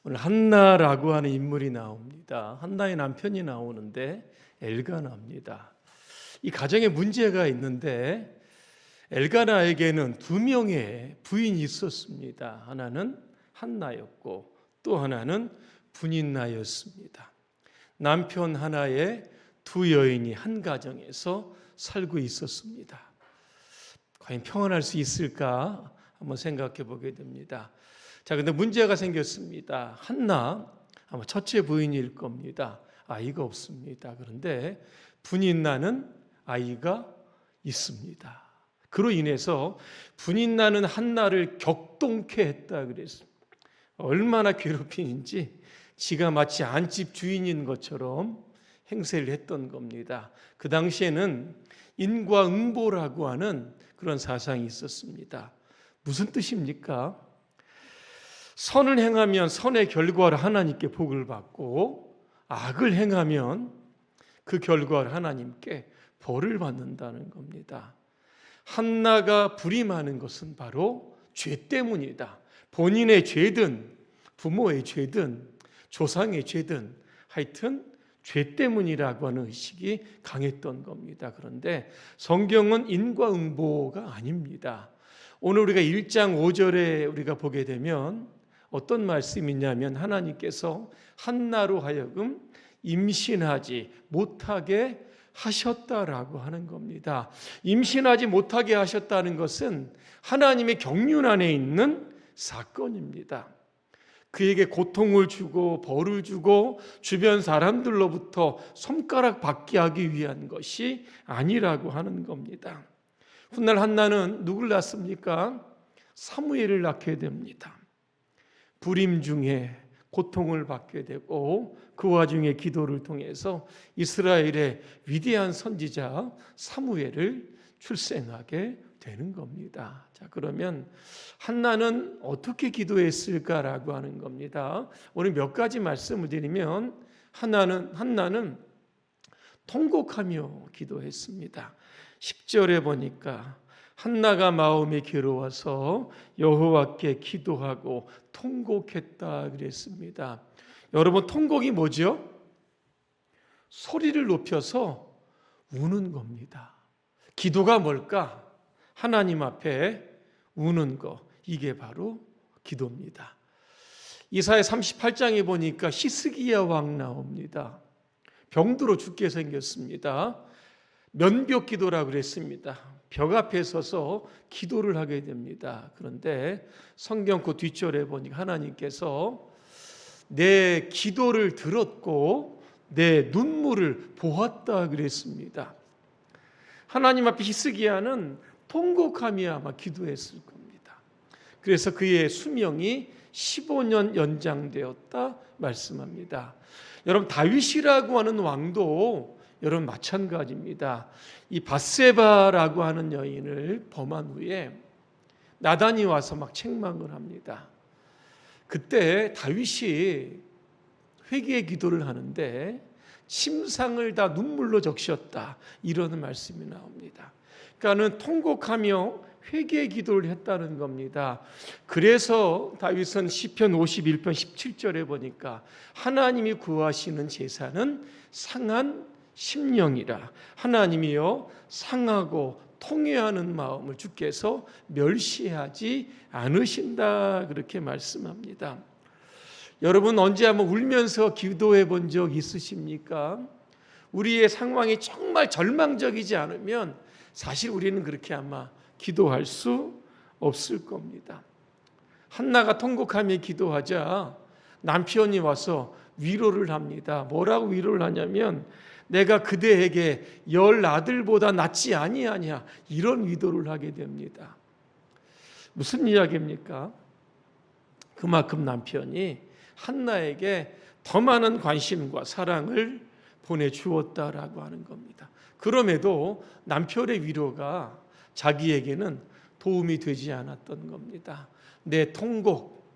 오늘 한나라고 하는 인물이 나옵니다. 한나의 남편이 나오는데 엘가나입니다. 이 가정에 문제가 있는데 엘가나에게는 두 명의 부인이 있었습니다. 하나는 한나였고 또 하나는 분인나였습니다. 남편 하나에 두 여인이 한 가정에서 살고 있었습니다. 과연 평안할 수 있을까 한번 생각해 보게 됩니다. 자, 근데 문제가 생겼습니다. 한나 아마 첫째 부인일 겁니다. 아이가 없습니다. 그런데 분인나는 아이가 있습니다. 그로 인해서 분인나는 한나를 격동케 했다 그랬습니다. 얼마나 괴롭히는지 지가 마치 안집 주인인 것처럼 행세를 했던 겁니다. 그 당시에는 인과응보라고 하는 그런 사상이 있었습니다. 무슨 뜻입니까? 선을 행하면 선의 결과를 하나님께 복을 받고 악을 행하면 그 결과를 하나님께 벌을 받는다는 겁니다. 한나가 불임하는 것은 바로 죄 때문이다. 본인의 죄든 부모의 죄든 조상의 죄든 하여튼 죄 때문이라고 하는 의식이 강했던 겁니다. 그런데 성경은 인과응보가 아닙니다. 오늘 우리가 1장 5절에 우리가 보게 되면 어떤 말씀이 있냐면 하나님께서 한나로 하여금 임신하지 못하게 하셨다라고 하는 겁니다. 임신하지 못하게 하셨다는 것은 하나님의 경륜 안에 있는 사건입니다. 그에게 고통을 주고 벌을 주고 주변 사람들로부터 손가락 받게 하기 위한 것이 아니라고 하는 겁니다. 훗날 한나는 누굴 낳습니까? 사무엘을 낳게 됩니다. 불임 중에 고통을 받게 되고 그 와중에 기도를 통해서 이스라엘의 위대한 선지자 사무엘을 출생하게 되는 겁니다. 자, 그러면 한나는 어떻게 기도했을까라고 하는 겁니다. 오늘 몇 가지 말씀을 드리면 한나는 통곡하며 기도했습니다. 10절에 보니까 한나가 마음이 괴로워서 여호와께 기도하고 통곡했다 그랬습니다. 여러분, 통곡이 뭐죠? 소리를 높여서 우는 겁니다. 기도가 뭘까? 하나님 앞에 우는 거, 이게 바로 기도입니다. 이사야 38장에 보니까 히스기야 왕 나옵니다. 병들어 죽게 생겼습니다. 면벽 기도라고 그랬습니다. 벽 앞에 서서 기도를 하게 됩니다. 그런데 성경 그 뒷절에 보니까 하나님께서 내 기도를 들었고 내 눈물을 보았다 그랬습니다. 하나님 앞에 히스기야는 통곡하며 아마 기도했을 겁니다. 그래서 그의 수명이 15년 연장되었다 말씀합니다. 여러분, 다윗이라고 하는 왕도 여러분 마찬가지입니다. 이 밧세바라고 하는 여인을 범한 후에 나단이 와서 막 책망을 합니다. 그때 다윗이 회개의 기도를 하는데 침상을 다 눈물로 적셨다, 이런 말씀이 나옵니다. 그러니까는 통곡하며 회개의 기도를 했다는 겁니다. 그래서 다윗은 시편 51편 17절에 보니까 하나님이 구하시는 제사는 상한 심령이라, 하나님이여 상하고 통회하는 마음을 주께서 멸시하지 않으신다, 그렇게 말씀합니다. 여러분, 언제 한번 울면서 기도해 본 적 있으십니까? 우리의 상황이 정말 절망적이지 않으면 사실 우리는 그렇게 아마 기도할 수 없을 겁니다. 한나가 통곡하며 기도하자 남편이 와서 위로를 합니다. 뭐라고 위로를 하냐면 내가 그대에게 10아들보다 낫지 아니하냐, 이런 위로를 하게 됩니다. 무슨 이야기입니까? 그만큼 남편이 한나에게 더 많은 관심과 사랑을 보내주었다라고 하는 겁니다. 그럼에도 남편의 위로가 자기에게는 도움이 되지 않았던 겁니다. 내 통곡,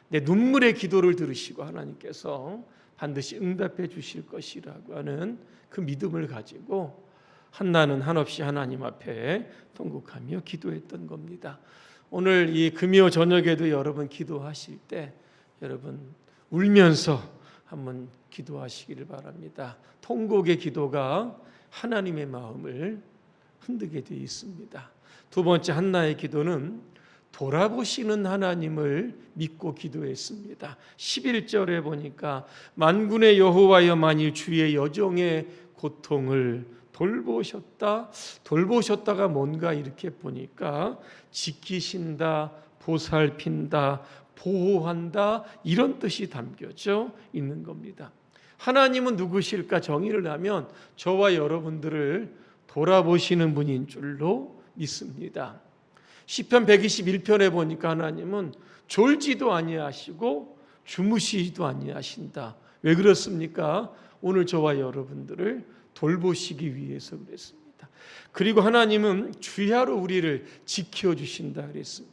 내 눈물의 기도를 들으시고 하나님께서 반드시 응답해 주실 것이라고 하는 그 믿음을 가지고 한나는 한없이 하나님 앞에 통곡하며 기도했던 겁니다. 오늘 이 금요 저녁에도 여러분 기도하실 때 여러분 울면서 한번 기도하시기를 바랍니다. 통곡의 기도가 하나님의 마음을 흔들게 되어 있습니다. 두 번째, 한나의 기도는 돌아보시는 하나님을 믿고 기도했습니다. 11절에 보니까 만군의 여호와여 만일 주의 여종의 고통을 돌보셨다가 뭔가 이렇게 보니까 지키신다, 보살핀다, 보호한다, 이런 뜻이 담겨져 있는 겁니다. 하나님은 누구실까 정의를 하면 저와 여러분들을 돌아보시는 분인 줄로 믿습니다. 시편 121편에 보니까 하나님은 졸지도 아니하시고 주무시지도 아니하신다. 왜 그렇습니까? 오늘 저와 여러분들을 돌보시기 위해서 그랬습니다. 그리고 하나님은 주야로 우리를 지켜주신다 그랬습니다.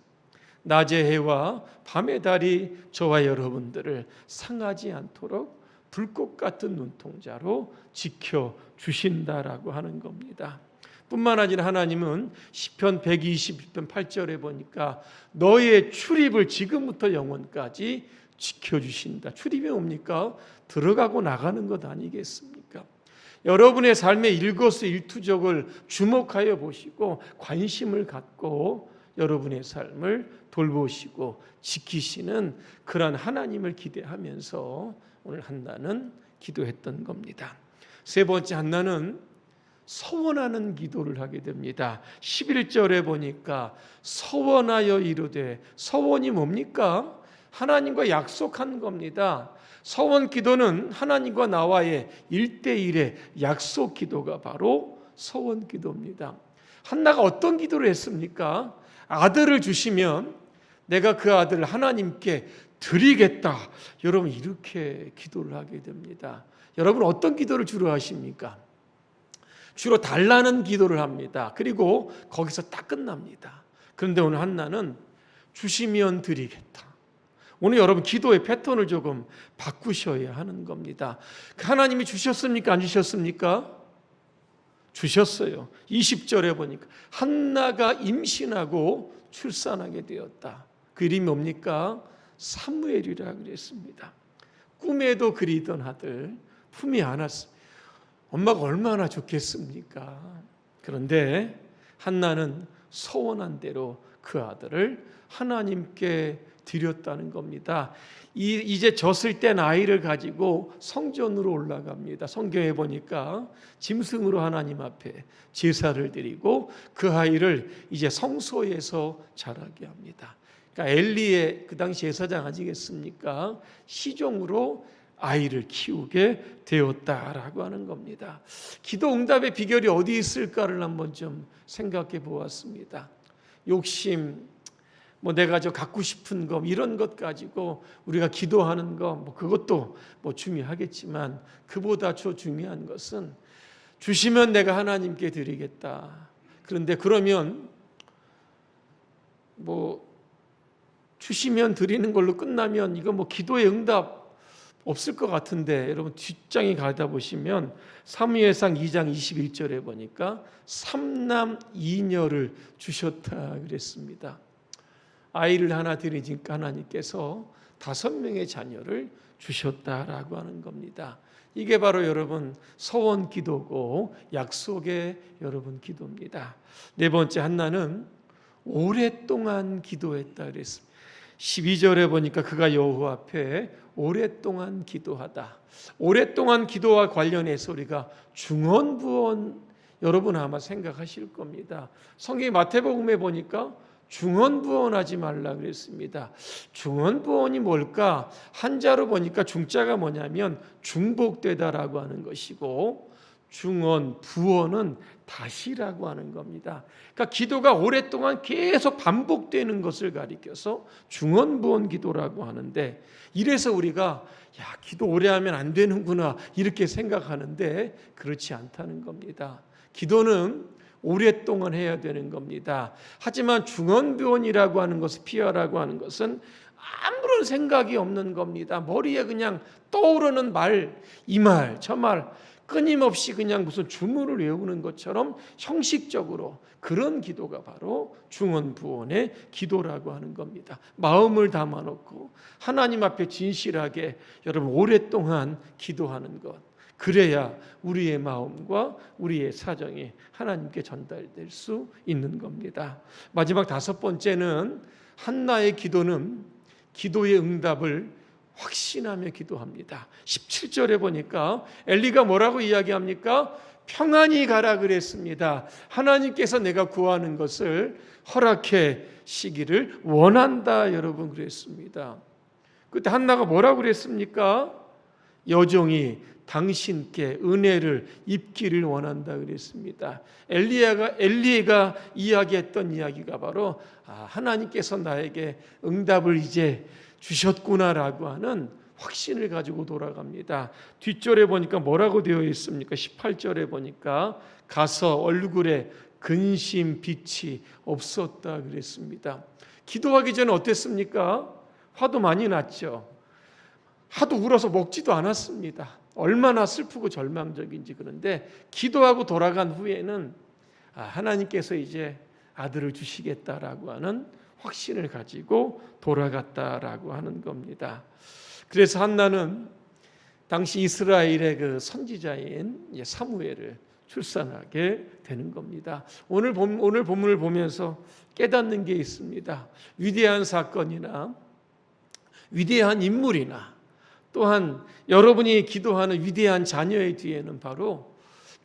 낮의 해와 밤의 달이 저와 여러분들을 상하지 않도록 불꽃 같은 눈동자로 지켜주신다라고 하는 겁니다. 뿐만 아니라 하나님은 시편 121편 8절에 보니까 너의 출입을 지금부터 영원까지 지켜주신다. 출입이 뭡니까? 들어가고 나가는 것 아니겠습니까? 여러분의 삶의 일거수일투족을 주목하여 보시고 관심을 갖고 여러분의 삶을 돌보시고 지키시는 그러한 하나님을 기대하면서 오늘 한나는 기도했던 겁니다. 세 번째, 한나는 서원하는 기도를 하게 됩니다. 11절에 보니까 서원하여 이르되, 서원이 뭡니까? 하나님과 약속한 겁니다. 서원 기도는 하나님과 나와의 1대1의 약속 기도가 바로 서원 기도입니다. 한나가 어떤 기도를 했습니까? 아들을 주시면 내가 그 아들을 하나님께 드리겠다. 여러분, 이렇게 기도를 하게 됩니다. 여러분, 어떤 기도를 주로 하십니까? 주로 달라는 기도를 합니다. 그리고 거기서 딱 끝납니다. 그런데 오늘 한나는 주시면 드리겠다. 오늘 여러분 기도의 패턴을 조금 바꾸셔야 하는 겁니다. 하나님이 주셨습니까? 안 주셨습니까? 주셨어요. 20절에 보니까 한나가 임신하고 출산하게 되었다. 그 이름이 뭡니까? 사무엘이라 그랬습니다. 꿈에도 그리던 아들 품에 안았습니다. 엄마가 얼마나 좋겠습니까? 그런데 한나는 소원한 대로 그 아들을 하나님께 드렸다는 겁니다. 이제 젖을 땐 아이를 가지고 성전으로 올라갑니다. 성경에 보니까 짐승으로 하나님 앞에 제사를 드리고 그 아이를 이제 성소에서 자라게 합니다. 그러니까 엘리의 그 당시 제사장 아니겠습니까? 시종으로 아이를 키우게 되었다라고 하는 겁니다. 기도 응답의 비결이 어디 있을까를 한번 좀 생각해 보았습니다. 욕심, 내가 갖고 싶은 거 이런 것 가지고 우리가 기도하는 거 그것도 중요하겠지만 그보다 더 중요한 것은 주시면 내가 하나님께 드리겠다. 그런데 그러면 주시면 드리는 걸로 끝나면 이거 기도의 응답 없을 것 같은데 여러분 뒷장에 가다 보시면 사무엘상 2장 21절에 보니까 3남 2녀를 주셨다 그랬습니다. 아이를 하나 드리니까 하나님께서 5명의 자녀를 주셨다라고 하는 겁니다. 이게 바로 여러분 서원 기도고 약속의 여러분 기도입니다. 네 번째, 한나는 오랫동안 기도했다 그랬습니다. 12절에 보니까 그가 여호와 앞에 오랫동안 기도하다. 오랫동안 기도와 관련해서 우리가 중언부언 여러분 아마 생각하실 겁니다. 성경 마태복음에 보니까 중언부언하지 말라 그랬습니다. 중언부언이 뭘까? 한자로 보니까 중자가 뭐냐면 중복되다라고 하는 것이고 중언, 부언은 다시라고 하는 겁니다. 그러니까 기도가 오랫동안 계속 반복되는 것을 가리켜서 중언부언 기도라고 하는데 이래서 우리가 기도 오래 하면 안 되는구나 이렇게 생각하는데 그렇지 않다는 겁니다. 기도는 오랫동안 해야 되는 겁니다. 하지만 중언부언이라고 하는 것을 피하라고 하는 것은 아무런 생각이 없는 겁니다. 머리에 그냥 떠오르는 말, 이 말, 저 말, 끊임없이 그냥 무슨 주문을 외우는 것처럼 형식적으로 그런 기도가 바로 중언부언의 기도라고 하는 겁니다. 마음을 담아놓고 하나님 앞에 진실하게 여러분 오랫동안 기도하는 것, 그래야 우리의 마음과 우리의 사정이 하나님께 전달될 수 있는 겁니다. 마지막 다섯 번째는 한나의 기도는 기도의 응답을 확신하며 기도합니다. 17절에 보니까 엘리가 뭐라고 이야기합니까? 평안히 가라 그랬습니다. 하나님께서 내가 구하는 것을 허락해 시기를 원한다 여러분 그랬습니다. 그때 한나가 뭐라고 그랬습니까? 여종이 당신께 은혜를 입기를 원한다 그랬습니다. 엘리야가 이야기했던 이야기가 바로 하나님께서 나에게 응답을 이제 주셨구나라고 하는 확신을 가지고 돌아갑니다. 뒷절에 보니까 뭐라고 되어 있습니까? 18절에 보니까 가서 얼굴에 근심 빛이 없었다 그랬습니다. 기도하기 전에 어땠습니까? 화도 많이 났죠. 하도 울어서 먹지도 않았습니다. 얼마나 슬프고 절망적인지. 그런데 기도하고 돌아간 후에는 하나님께서 이제 아들을 주시겠다라고 하는 확신을 가지고 돌아갔다라고 하는 겁니다. 그래서 한나는 당시 이스라엘의 그 선지자인 사무엘을 출산하게 되는 겁니다. 오늘 본문을 보면서 깨닫는 게 있습니다. 위대한 사건이나 위대한 인물이나 또한 여러분이 기도하는 위대한 자녀의 뒤에는 바로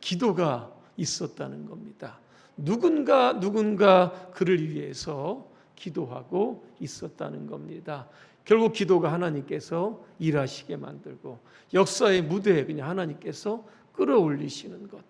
기도가 있었다는 겁니다. 누군가 그를 위해서 기도하고 있었다는 겁니다. 결국 기도가 하나님께서 일하시게 만들고 역사의 무대에 그냥 하나님께서 끌어올리시는 것.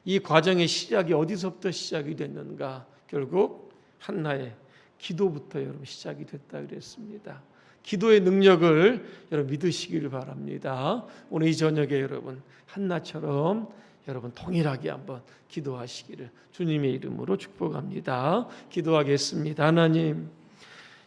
이 과정의 시작이 어디서부터 시작이 됐는가? 결국 한나의 기도부터 여러분 시작이 됐다 그랬습니다. 기도의 능력을 여러분 믿으시기를 바랍니다. 오늘 이 저녁에 여러분 한나처럼 여러분 통일하게 한번 기도하시기를 주님의 이름으로 축복합니다. 기도하겠습니다. 하나님,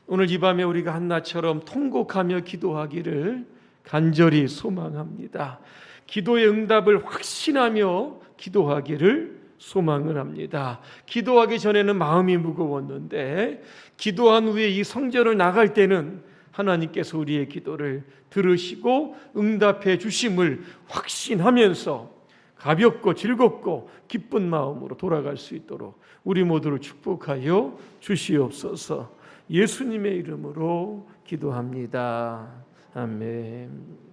오늘 이 밤에 우리가 한나처럼 통곡하며 기도하기를 간절히 소망합니다. 기도의 응답을 확신하며 기도하기를 소망을 합니다. 기도하기 전에는 마음이 무거웠는데 기도한 후에 이 성전을 나갈 때는 하나님께서 우리의 기도를 들으시고 응답해 주심을 확신하면서 가볍고 즐겁고 기쁜 마음으로 돌아갈 수 있도록 우리 모두를 축복하여 주시옵소서. 예수님의 이름으로 기도합니다. 아멘.